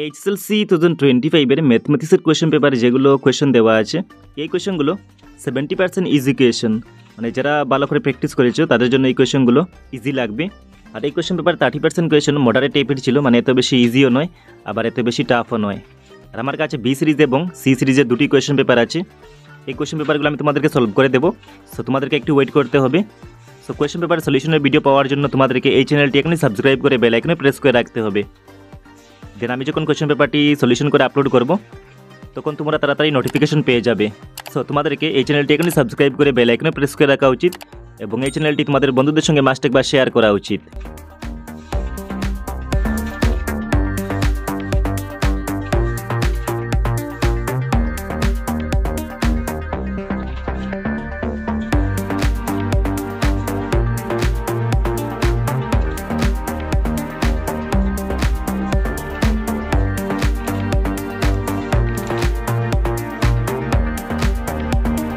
HSLC 2025 ম্যাথমেটিক্সের question পেপারে যেগুলো question দেওয়া আছে এই কোয়েশ্চেনগুলো 70% ইজি কোয়েশ্চেন, মানে যারা ভালো করে প্র্যাকটিস করেছো তাদের জন্য এই কোয়েশ্চেনগুলো ইজি লাগবে। আর এই কোয়েশ্চেন পেপার 30% কোয়েশ্চেন মডারেট টাইপের ছিল, মানে এত বেশি ইজিও নয় আবার এত বেশি টাফও নয়। আর আমার কাছে বি সিরিজ এবং সি সিরিজের দুটি কোয়েশ্চেন পেপার আছে। এই কোয়েশ্চেন পেপারগুলো আমি তোমাদেরকে সলভ করে দেবো, সো তোমাদেরকে একটু ওয়েট করতে হবে। সো কোয়েশ্চেন পেপার সলিউশনের ভিডিও পাওয়ার জন্য তোমাদেরকে এই চ্যানেলটি এখনই সাবস্ক্রাইব করে বেল আইকনে প্রেস করে রাখতে হবে। দেন আমি যখন কোয়েশ্চেন পেপারটি সলিউশন করে আপলোড করব তখন তোমরা তাড়াতাড়ি নোটিফিকেশন পেয়ে যাবে। সো তোমাদেরকে এই চ্যানেলটি এখনই সাবস্ক্রাইব করে বেল আইকনে প্রেস করে রাখা উচিত এবং এই চ্যানেলটি তোমাদের বন্ধুদের সঙ্গে মাস্ট একবার শেয়ার করা উচিত।